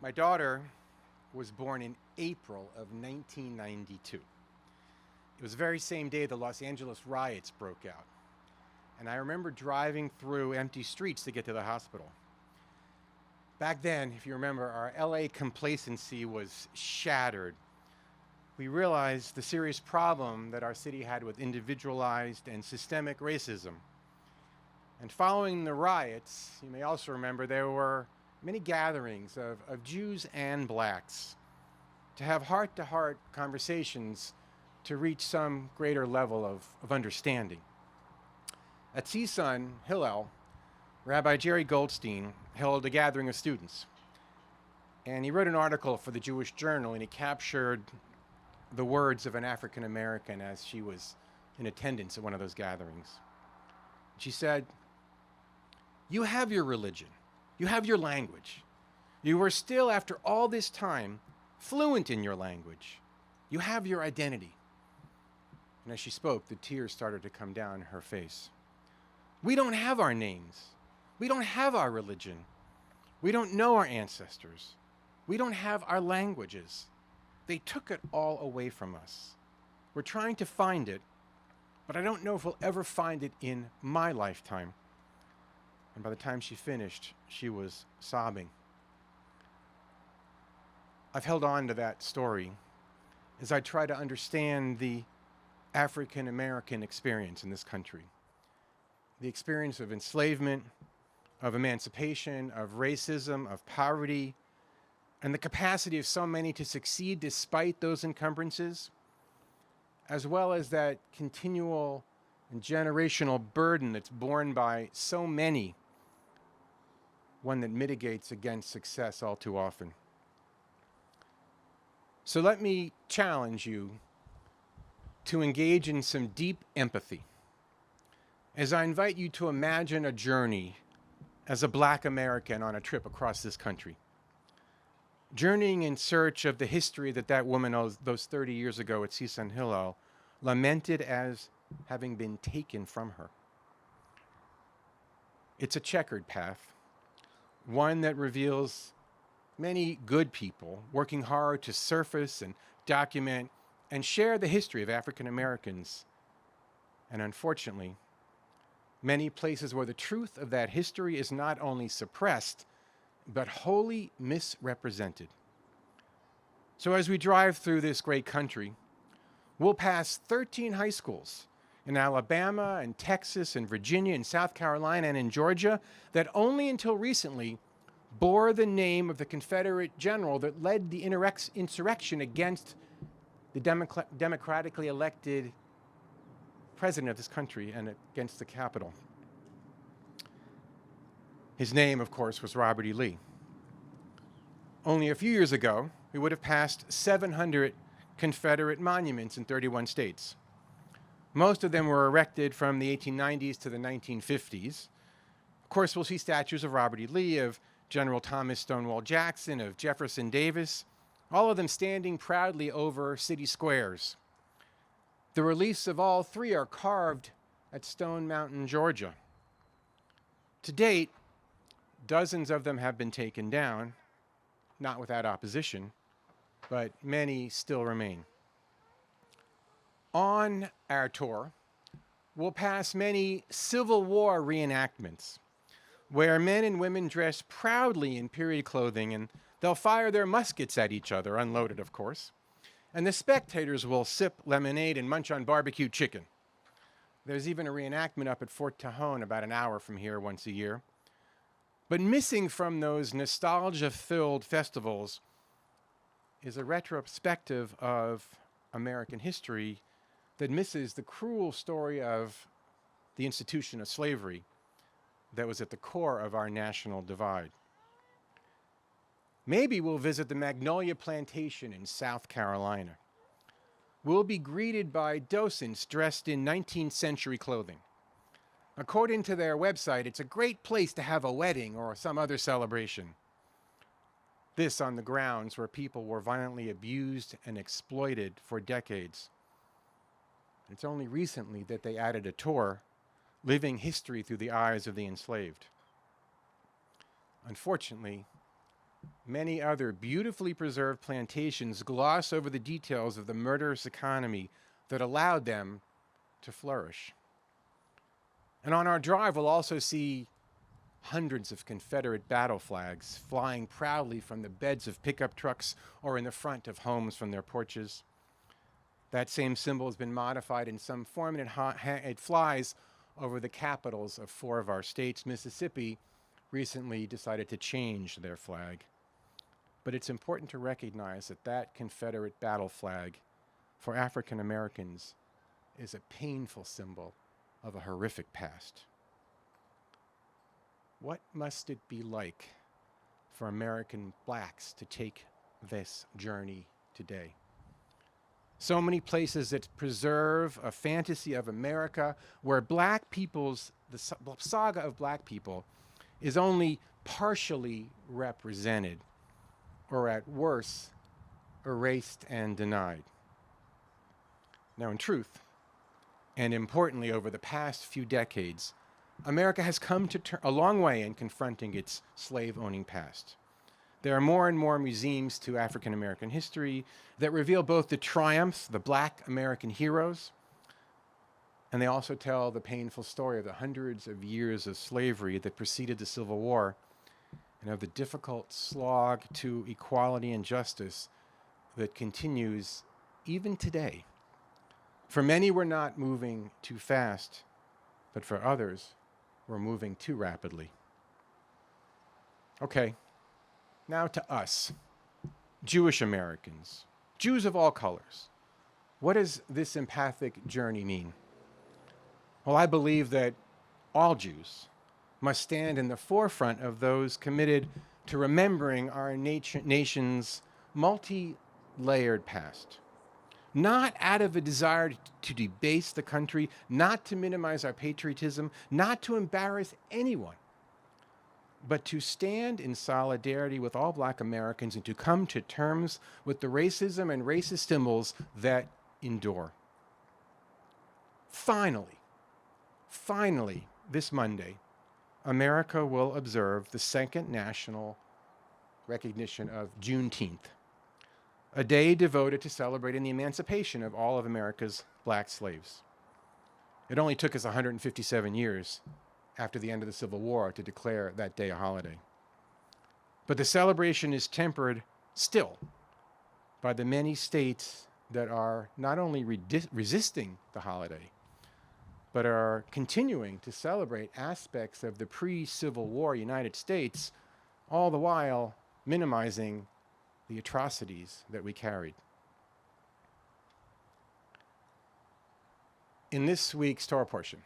My daughter was born in April of 1992. It was the very same day the Los Angeles riots broke out. And I remember driving through empty streets to get to the hospital. Back then, if you remember, our LA complacency was shattered. We realized the serious problem that our city had with individualized and systemic racism. And following the riots, you may also remember there were many gatherings of Jews and blacks to have heart-to-heart conversations to reach some greater level of understanding. At CSUN Hillel, Rabbi Jerry Goldstein held a gathering of students. And he wrote an article for the Jewish Journal, and he captured the words of an African American as she was in attendance at one of those gatherings. She said, "You have your religion. You have your language. You are still, after all this time, fluent in your language. You have your identity." And as she spoke, the tears started to come down her face. We don't have our names. We don't have our religion. We don't know our ancestors. We don't have our languages. They took it all away from us. We're trying to find it, but I don't know if we'll ever find it in my lifetime. And by the time she finished, she was sobbing. I've held on to that story as I try to understand the African American experience in this country. The experience of enslavement, of emancipation, of racism, of poverty, and the capacity of so many to succeed despite those encumbrances, as well as that continual and generational burden that's borne by so many, one that mitigates against success all too often. So let me challenge you to engage in some deep empathy as I invite you to imagine a journey as a Black American on a trip across this country, journeying in search of the history that woman those 30 years ago at CSUN Hillel lamented as having been taken from her. It's a checkered path, one that reveals many good people working hard to surface and document and share the history of African Americans, and unfortunately, many places where the truth of that history is not only suppressed, but wholly misrepresented. So as we drive through this great country, we'll pass 13 high schools in Alabama and Texas and Virginia and South Carolina and in Georgia that only until recently bore the name of the Confederate general that led the insurrection against the democratically elected president of this country and against the Capitol. His name, of course, was Robert E. Lee. Only a few years ago, we would have passed 700 Confederate monuments in 31 states. Most of them were erected from the 1890s to the 1950s. Of course, we'll see statues of Robert E. Lee, of General Thomas Stonewall Jackson, of Jefferson Davis, all of them standing proudly over city squares. The reliefs of all three are carved at Stone Mountain, Georgia. To date, dozens of them have been taken down, not without opposition, but many still remain. On our tour, we'll pass many Civil War reenactments, where men and women dress proudly in period clothing, and they'll fire their muskets at each other, unloaded, of course. And the spectators will sip lemonade and munch on barbecue chicken. There's even a reenactment up at Fort Tejon about an hour from here once a year. But missing from those nostalgia-filled festivals is a retrospective of American history that misses the cruel story of the institution of slavery that was at the core of our national divide. Maybe we'll visit the Magnolia Plantation in South Carolina. We'll be greeted by docents dressed in 19th century clothing. According to their website, it's a great place to have a wedding or some other celebration. This on the grounds where people were violently abused and exploited for decades. It's only recently that they added a tour, living history through the eyes of the enslaved. Unfortunately, many other beautifully preserved plantations gloss over the details of the murderous economy that allowed them to flourish. And on our drive, we'll also see hundreds of Confederate battle flags flying proudly from the beds of pickup trucks or in the front of homes from their porches. That same symbol has been modified in some form, and it flies over the capitals of 4 of our states. Mississippi recently decided to change their flag. But it's important to recognize that that Confederate battle flag for African Americans is a painful symbol of a horrific past. What must it be like for American blacks to take this journey today? So many places that preserve a fantasy of America where the saga of black people is only partially represented, or at worst, erased and denied. Now, in truth, and importantly over the past few decades, America has come a long way in confronting its slave-owning past. There are more and more museums to African American history that reveal both the triumphs, the black American heroes, and they also tell the painful story of the hundreds of years of slavery that preceded the Civil War and of the difficult slog to equality and justice that continues even today. For many, we're not moving too fast, but for others, we're moving too rapidly. Okay, now to us, Jewish Americans, Jews of all colors. What does this empathic journey mean? Well, I believe that all Jews must stand in the forefront of those committed to remembering our nation's multi-layered past. Not out of a desire to debase the country, not to minimize our patriotism, not to embarrass anyone, but to stand in solidarity with all Black Americans and to come to terms with the racism and racist symbols that endure. Finally, this Monday, America will observe the second national recognition of Juneteenth, a day devoted to celebrating the emancipation of all of America's black slaves. It only took us 157 years after the end of the Civil War to declare that day a holiday. But the celebration is tempered still by the many states that are not only resisting the holiday, but are continuing to celebrate aspects of the pre-Civil War United States, all the while minimizing the atrocities that we carried. In this week's Torah portion,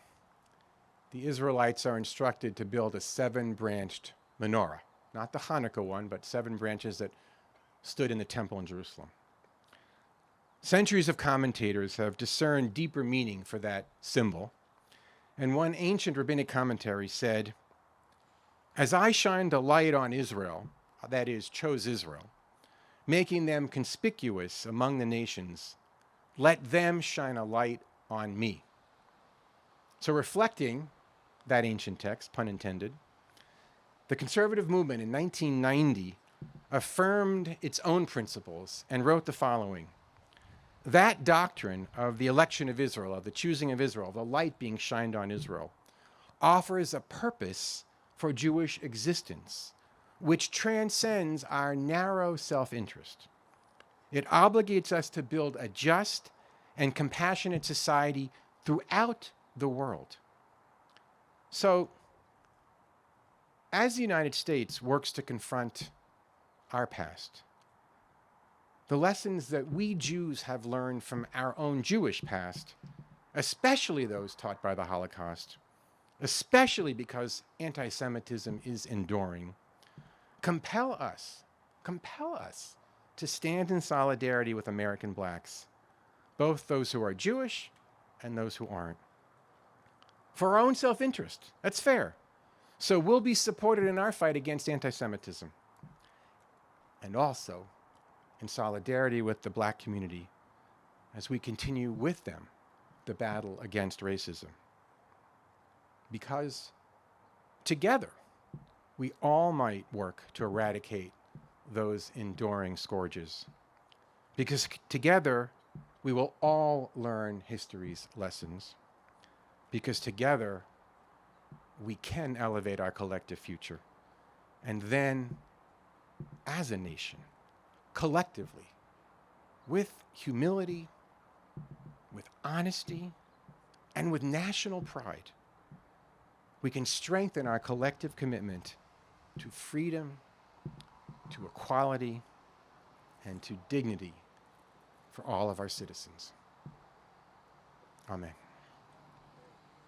the Israelites are instructed to build a 7-branched menorah, not the Hanukkah one, but 7 branches that stood in the temple in Jerusalem. Centuries of commentators have discerned deeper meaning for that symbol, and one ancient rabbinic commentary said, "As I shined a light on Israel," that is, chose Israel, "making them conspicuous among the nations, let them shine a light on me." So reflecting that ancient text, pun intended, the conservative movement in 1990 affirmed its own principles and wrote the following: "That doctrine of the election of Israel, of the choosing of Israel, the light being shined on Israel, offers a purpose for Jewish existence which transcends our narrow self-interest. It obligates us to build a just and compassionate society throughout the world." So, as the United States works to confront our past, the lessons that we Jews have learned from our own Jewish past, especially those taught by the Holocaust, especially because anti-Semitism is enduring, compel us to stand in solidarity with American blacks, both those who are Jewish and those who aren't. For our own self-interest, that's fair. So we'll be supported in our fight against anti-Semitism, and also in solidarity with the black community as we continue with them the battle against racism. Because together, we all might work to eradicate those enduring scourges. Because together, we will all learn history's lessons. Because together, we can elevate our collective future. And then, as a nation, collectively, with humility, with honesty, and with national pride, we can strengthen our collective commitment to freedom, to equality, and to dignity for all of our citizens. Amen.